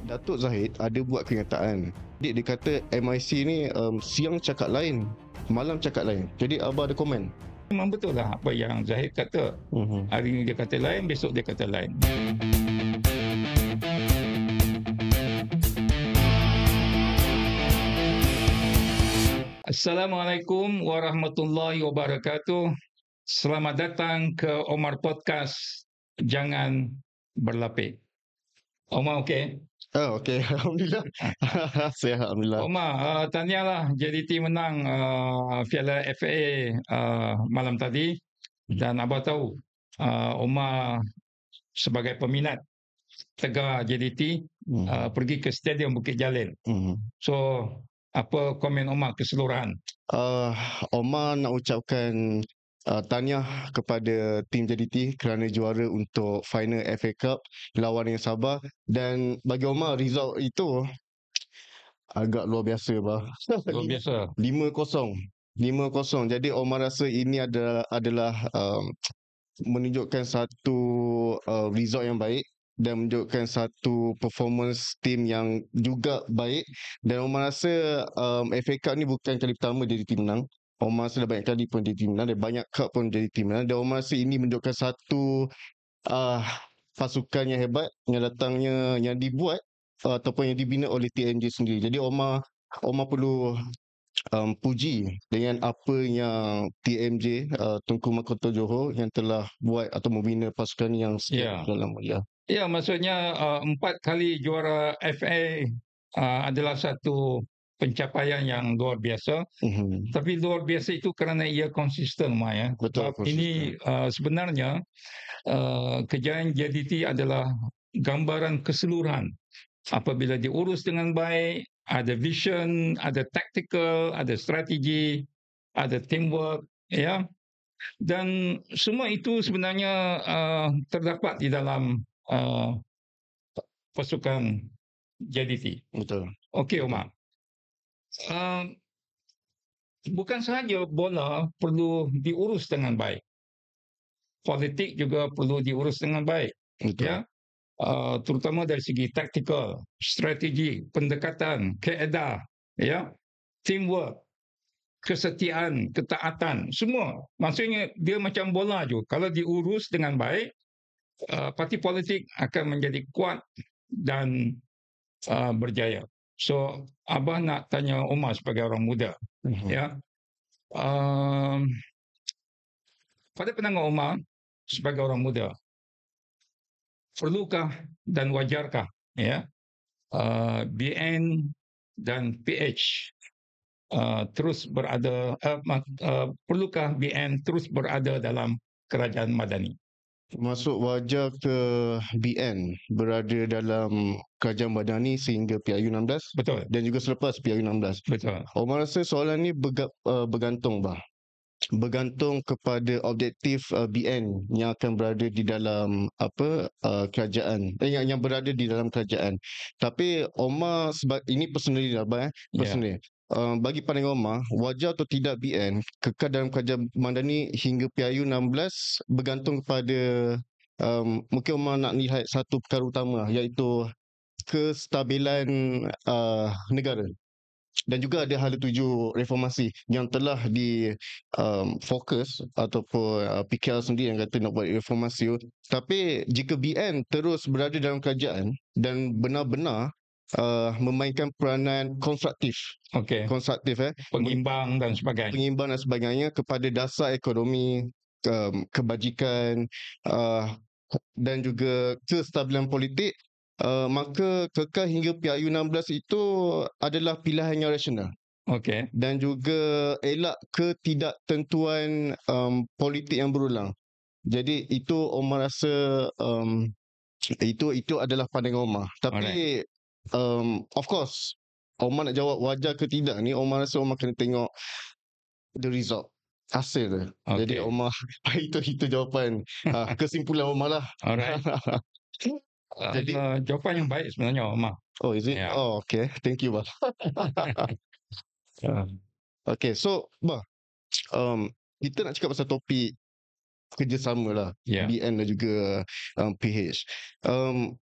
Datuk Zahid ada buat kenyataan. Dia kata MIC ni siang cakap lain, malam cakap lain. Jadi Abah ada komen. Memang betul lah apa yang Zahid kata. Hari ni dia kata lain, besok dia kata lain. Assalamualaikum warahmatullahi wabarakatuh. Selamat datang ke Omar Podcast. Jangan berlapik. Omar okey? Okey. Alhamdulillah. Sihat, Alhamdulillah. Omar, tahniahlah JDT menang Piala FA malam tadi. Dan Abah tahu Omar sebagai peminat Tegar JDT pergi ke Stadium Bukit Jalil. So, apa komen Omar keseluruhan? Omar nak ucapkan tahniah kepada tim JDT kerana juara untuk final FA Cup lawan yang Sabah, dan bagi Omar result itu agak luar biasa bah. Luar biasa. 5-0. Jadi Omar rasa ini adalah menunjukkan satu result yang baik dan menunjukkan satu performance tim yang juga baik. Dan Omar rasa FA Cup ni bukan kali pertama JDT menang. Omar rasa dah banyak kali pun JDT menang, dan banyak cup pun JDT menang. Dan Omar rasa ini menunjukkan satu pasukan yang hebat yang datangnya, yang dibuat ataupun yang dibina oleh TNJ sendiri. Jadi Omar perlu puji dengan apa yang TMJ Tunku Mahkota Johor yang telah buat atau membina pasukan yang sekian dalam. Ya, maksudnya 4 kali juara FA adalah satu pencapaian yang luar biasa. Tapi luar biasa itu kerana ia konsisten, Mai. Betul, sebab ini sebenarnya kejayaan JDT adalah gambaran keseluruhan. Apabila diurus dengan baik, ada vision, ada tactical, ada strategi, ada teamwork, ya. Dan semua itu sebenarnya terdapat di dalam pasukan JDT. Betul. Okey, Omar. Bukan sahaja bola perlu diurus dengan baik, politik juga perlu diurus dengan baik. Betul. Ya. Terutama dari segi taktikal, strategi, pendekatan, kaedah, ya, teamwork, kesetiaan, ketaatan, semua. Maksudnya dia macam bola je. Kalau diurus dengan baik, parti politik akan menjadi kuat dan berjaya. So, Abah nak tanya Omar sebagai orang muda, ya. Pada pandangan Omar sebagai orang muda, perlukah dan wajarkah, ya, BN dan PH terus berada, perlukah BN terus berada dalam kerajaan madani? Masuk wajar ke BN berada dalam kerajaan madani sehingga PRU 16? Betul. Dan juga selepas PRU 16? Betul. Omar rasa soalan ni bergantung bah. Bergantung kepada objektif BN yang akan berada di dalam kerajaan, yang berada di dalam kerajaan. Tapi Omar, sebab ini personally lah bah, personally. Bagi pandangan Omar, wajar atau tidak BN kekal dalam kerajaan madani hingga PRU 16 bergantung kepada mungkin Omar nak lihat satu perkara utama, iaitu kestabilan negara. Dan juga ada hala tuju reformasi yang telah fokus ataupun PKR sendiri yang kata nak buat reformasi. Tapi jika BN terus berada dalam kerajaan dan benar-benar memainkan peranan konstruktif, pengimbang dan sebagainya kepada dasar ekonomi, kebajikan dan juga kestabilan politik, maka kekal hingga PRU 16 itu adalah pilihan yang rasional. Dan juga elak ketidaktentuan politik yang berulang. Jadi itu Omar rasa itu adalah pandangan Omar. Tapi of course Omar nak jawab wajar ke tidak ni, Omar rasa Omar kena tengok the result, hasil dia. Jadi Omar itu jawapan kesimpulan Omar lah. Alright. Jadi jawapan yang baik sebenarnya, Omar. Oh, is it? Oh, okay. Thank you, bah. Okay, so bah, kita nak cakap pasal topik kerjasama lah, BN dan juga PH.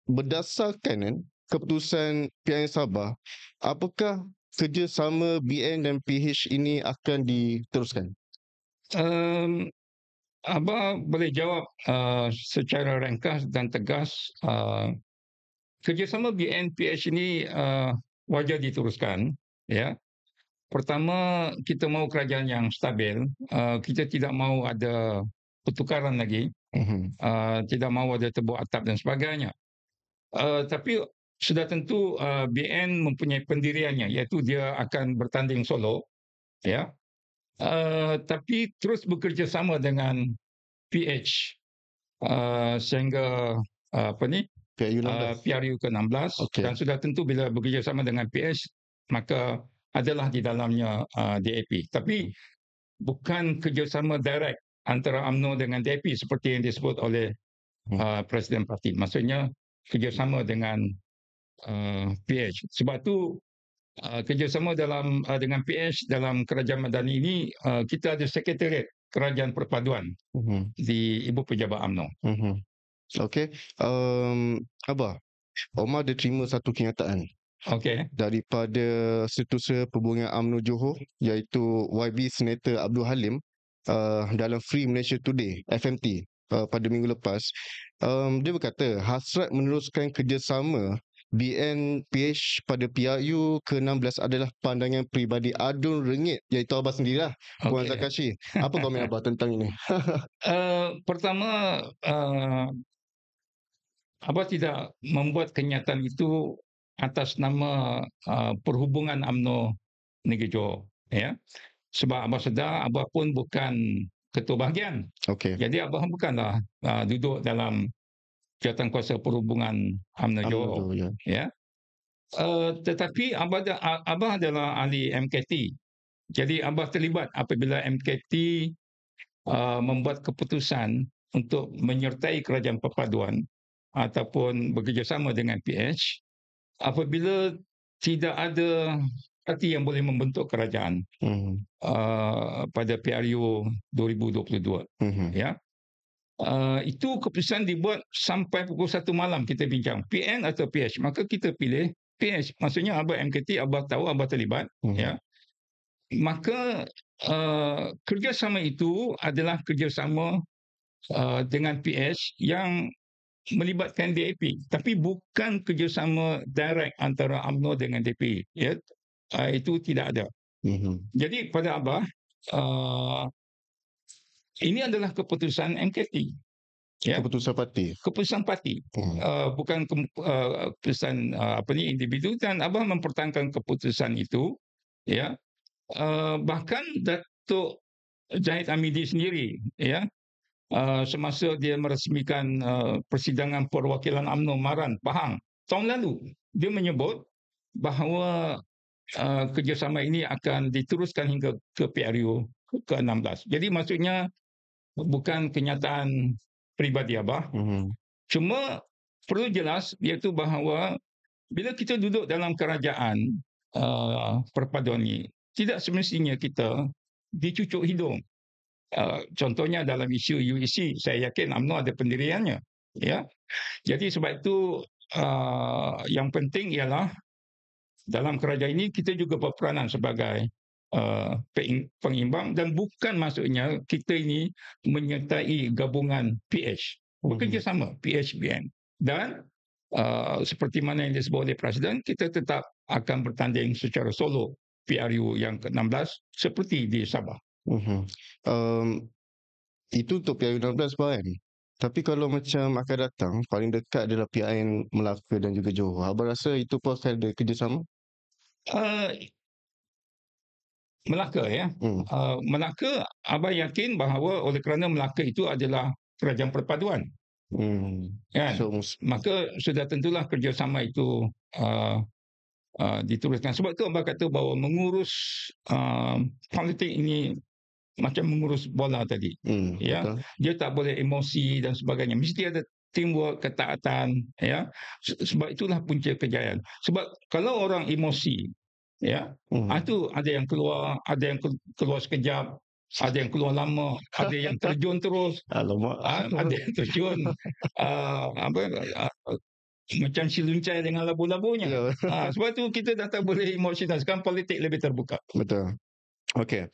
Berdasarkan keputusan PIN Sabah, apakah kerjasama BN dan PH ini akan diteruskan? Um, Abah boleh jawab secara ringkas dan tegas. Kerjasama BNPH ini wajar diteruskan. Ya, pertama kita mahu kerajaan yang stabil. Kita tidak mahu ada pertukaran lagi. Mhm. Tidak mahu ada tebuk atap dan sebagainya. Tapi sudah tentu BN mempunyai pendiriannya, iaitu dia akan bertanding solo. Ya, tapi terus bekerjasama dengan PH sehingga apa ni PIU 16. PRU ke-16 Okey. dan sudah tentu bila bekerjasama dengan PH maka adalah di dalamnya DAP. Tapi bukan kerjasama direct antara UMNO dengan DAP seperti yang disebut oleh Presiden Parti. Maksudnya kerjasama dengan PH. Sebab tu kerjasama dengan PH dalam Kerajaan Madani ini kita ada Sekretariat Kerajaan Perpaduan di Ibu Pejabat UMNO. Okey. Abah, Omar ada terima satu kenyataan Okey. daripada Setiausaha Perhubungan UMNO Johor, iaitu YB Senator Abdul Halim dalam Free Malaysia Today FMT pada minggu lepas. Dia berkata hasrat meneruskan kerjasama BNPH pada PRU ke-16 adalah pandangan peribadi Adun Rengit, iaitu Abah sendirilah, Puan Okey. Zakashi. Apa komen Abah tentang ini? Pertama, Abah tidak membuat kenyataan itu atas nama Perhubungan UMNO Negeri Johor. Ya. Sebab Abah sedar Abah pun bukan ketua bahagian. Okey. Jadi Abah bukanlah duduk dalam Jawatan Kuasa Perhubungan UMNO Johor. UMNO, ya. Ya. Tetapi Abah adalah ahli MKT. Jadi Abah terlibat apabila MKT membuat keputusan untuk menyertai Kerajaan Perpaduan ataupun bekerjasama dengan PH apabila tidak ada parti yang boleh membentuk kerajaan pada PRU 2022. Ya. Itu keputusan dibuat sampai pukul 1 malam kita bincang PN atau PH, maka kita pilih PH. Maksudnya Abah MKT, Abah tahu, Abah terlibat. Ya. Maka kerjasama itu adalah kerjasama dengan PH yang melibatkan DAP, tapi bukan kerjasama direct antara UMNO dengan DAP. Ya. Itu tidak ada. Jadi pada Abah, ini adalah keputusan MKT. Ya. Keputusan parti. Keputusan parti. Bukan keputusan individu, dan Abah mempertahankan keputusan itu. Ya. Bahkan Datuk Zahid Hamidi sendiri, ya, semasa dia meresmikan persidangan perwakilan UMNO Maran Pahang tahun lalu, dia menyebut bahawa kerjasama ini akan diteruskan hingga ke PRU ke-16. Jadi maksudnya bukan kenyataan peribadi Abah. Cuma perlu jelas, iaitu bahawa bila kita duduk dalam kerajaan perpaduan ini, tidak semestinya kita dicucuk hidung. Contohnya dalam isu UEC, saya yakin UMNO ada pendiriannya. Ya. Jadi sebab itu yang penting ialah dalam kerajaan ini kita juga berperanan sebagai pengimbang, dan bukan maksudnya kita ini menyertai gabungan PH. Bekerjasama PH-BN. Dan seperti mana yang disebut oleh Presiden, kita tetap akan bertanding secara solo PRU yang ke-16 seperti di Sabah. Itu untuk PRU 16 kan. Tapi kalau macam akan datang, paling dekat adalah PIN Melaka dan juga Johor. Abang rasa itu pun akan ada kerjasama? Melaka, ya. Melaka, Abah yakin bahawa oleh kerana Melaka itu adalah kerajaan perpaduan. Kan? Maka sudah tentulah kerjasama itu diteruskan. Sebab itu Abah kata bahawa mengurus politik ini macam mengurus bola tadi. Ya. Betul. Dia tak boleh emosi dan sebagainya. Mesti ada teamwork, ketaatan. Ya. Sebab itulah punca kejayaan. Sebab kalau orang emosi, ya, itu ada yang keluar keluar sekejap, ada yang keluar lama, ada yang terjun terus. Alamak. Ada yang terjun macam si luncai dengan labu-labunya. Ya, Sebab tu kita dah tak boleh emosional. Sekarang politik lebih terbuka. betul. Okey.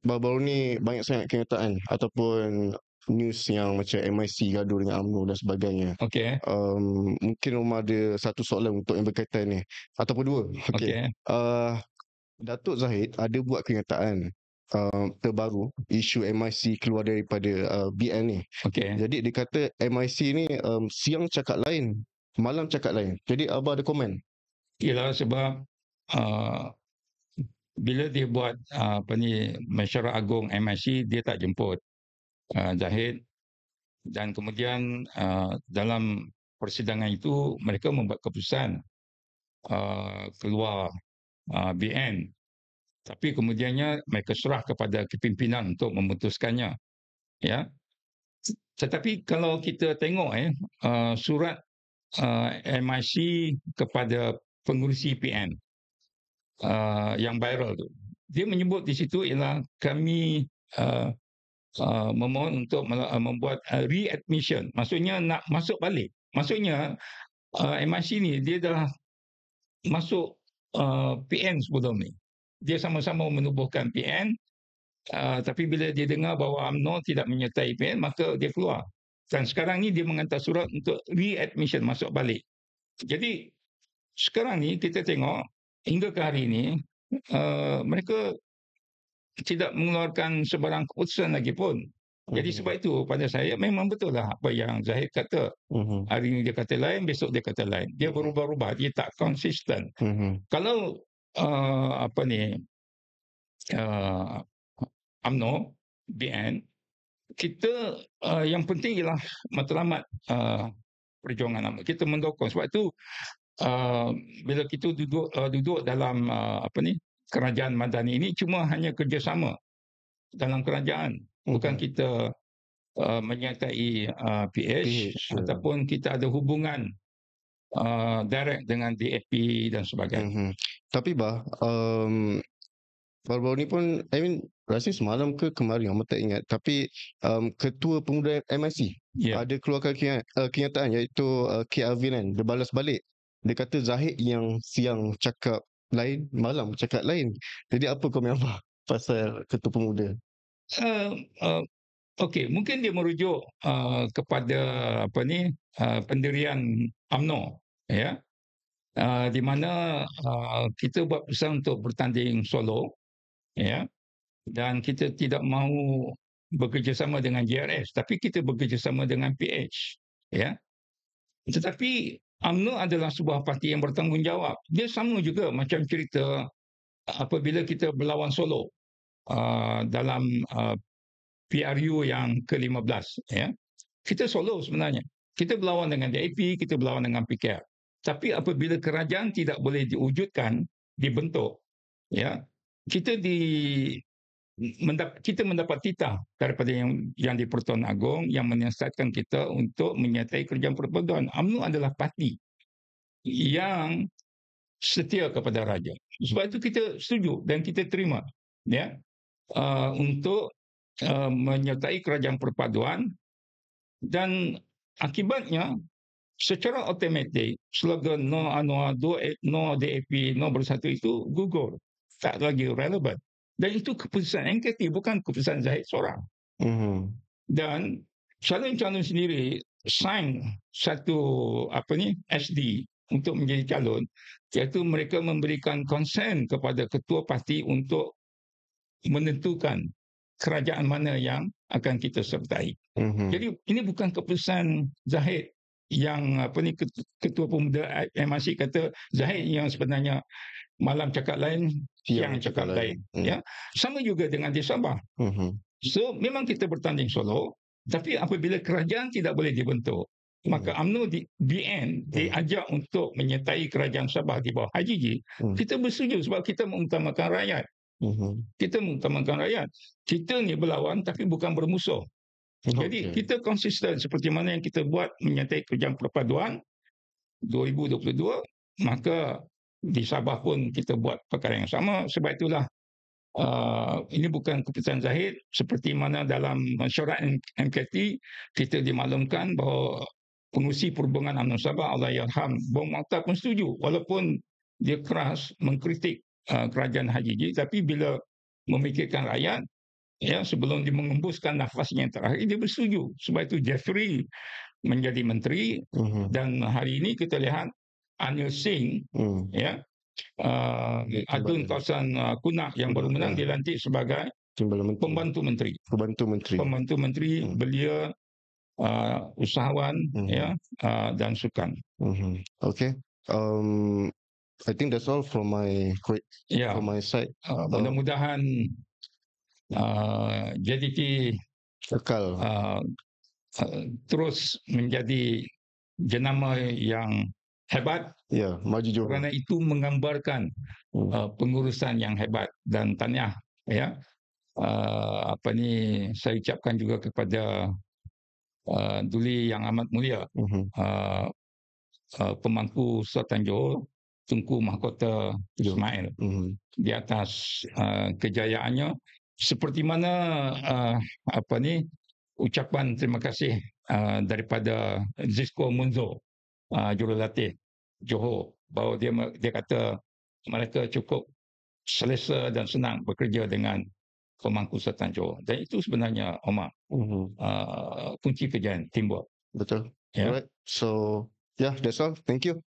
Baru-baru ni banyak sangat kenyataan ataupun news yang macam MIC gaduh dengan UMNO dan sebagainya. Okey, Mungkin Umar ada satu soalan untuk yang berkaitan ni ataupun dua. Okey. okey, Datuk Zahid ada buat kenyataan terbaru isu MIC keluar daripada BN ni. okey. Jadi dia kata MIC ni siang cakap lain, malam cakap lain. Jadi abah ada komen. Ialah sebab uh, bila dia buat mesyuarat agung MIC, dia tak jemput Zahid, dan kemudian dalam persidangan itu mereka membuat keputusan keluar BN, tapi kemudiannya mereka serah kepada kepimpinan untuk memutuskannya, ya. Tetapi kalau kita tengok surat MIC kepada pengurusi PN yang viral tu, dia menyebut di situ ialah kami memohon untuk membuat readmission, maksudnya nak masuk balik. Maksudnya MIC ni dia dah masuk PN sebelum ni. Dia sama-sama menubuhkan PN, tapi bila dia dengar bahawa UMNO tidak menyertai PN, maka dia keluar. Dan sekarang ni dia mengantar surat untuk readmission, masuk balik. Jadi sekarang ni kita tengok hingga ke hari ini mereka tidak mengeluarkan sebarang keputusan lagi pun. Jadi sebab itu pada saya memang betul lah apa yang Zahid kata. Hari ini dia kata lain, besok dia kata lain. Dia berubah-ubah, dia tak konsisten. Kalau UMNO, BN, kita yang penting ialah matlamat perjuangan UMNO. Kita mendukung. Sebab itu bila kita duduk dalam kerajaan madani ini, cuma hanya kerjasama dalam kerajaan, bukan kita menyertai PH ataupun kita ada hubungan direct dengan DAP dan sebagainya. Tapi baru-baru ni pun, rasa semalam ke kemarin, saya tak ingat, tapi Ketua Pemuda MIC ada keluarkan kenyataan, iaitu K. Avinan, dia balas balik. Dia kata Zahid yang siang cakap lain, malam cakap lain. Jadi apa komen abah pasal Ketua Pemuda? Okey, mungkin dia merujuk kepada pendirian UMNO, ya. Di mana kita buat pesan untuk bertanding solo, ya, dan kita tidak mahu bekerjasama dengan JRS, tapi kita bekerjasama dengan PH, ya. Tetapi UMNO adalah sebuah parti yang bertanggungjawab. Dia sama juga macam cerita apabila kita berlawan solo dalam PRU yang ke-15, ya. Kita solo sebenarnya. Kita berlawan dengan DAP, kita berlawan dengan PKR. Tapi apabila kerajaan tidak boleh diwujudkan, dibentuk, ya, kita mendapat titah daripada yang di Pertuan Agong yang menyiasatkan kita untuk menyertai kerajaan persekutuan. UMNO adalah parti yang setia kepada raja. Sebab itu kita setuju dan kita terima, ya, untuk menyertai kerajaan perpaduan, dan akibatnya secara automatik slogan no UMNO, no DAP, no bersatu itu gugur, tak lagi relevan. Dan itu keputusan NKT, bukan keputusan Zahid seorang. Dan calon-calon sendiri sign satu SD untuk menjadi calon, iaitu mereka memberikan konsen kepada ketua parti untuk menentukan kerajaan mana yang akan kita sertai. Jadi ini bukan keputusan Zahid yang Ketua Pemuda MIC kata Zahid yang sebenarnya malam cakap lain, siang cakap lain. Ya, sama juga dengan di Sabah. So memang kita bertanding solo, tapi apabila kerajaan tidak boleh dibentuk, maka UMNO di BN diajak untuk menyertai kerajaan Sabah di bawah Haji. Kita bersetuju sebab kita mengutamakan rakyat. Kita mengutamakan rakyat. Kita ni berlawan tapi bukan bermusuh. Jadi kita konsisten seperti mana yang kita buat menyertai kerajaan perpaduan 2022, maka di Sabah pun kita buat perkara yang sama. Sebab itulah ini bukan keputusan Zahid, seperti mana dalam mesyuarat MKT kita dimaklumkan bahawa Pengurusi Perhubungan UMNO Sabah Allahyarham Bong Mokhtar pun setuju, walaupun dia keras mengkritik kerajaan HJJ, tapi bila memikirkan rakyat, ya, sebelum dia mengembuskan nafasnya yang terakhir, dia bersetuju. Sebab itu Jeffrey menjadi menteri, dan hari ini kita lihat Anil Singh, ya, Adun Kausan Kunak yang baru menang, dilantik sebagai pembantu menteri. Pembantu menteri, belia, usahawan, ya, dan sukan. Okay. I think that's all from my Ya, from my side. mudah-mudahan JDT Kekal. terus menjadi jenama yang hebat. Ya, maju Johor. Kerana itu menggambarkan pengurusan yang hebat. Dan tahniah, ya, saya ucapkan juga kepada Duli yang amat mulia, Pemangku Sultan Johor Tunku Mahkota Ismail, di atas kejayaannya, seperti mana ucapan terima kasih daripada Zisco Munzo, Jurulatih Johor, bahawa dia kata mereka cukup selesa dan senang bekerja dengan Pemangku Sultan Johor. Dan itu sebenarnya, Omar, kunci kejayaan, teamwork. Betul. Yeah. Alright. So, yeah, that's all. Thank you.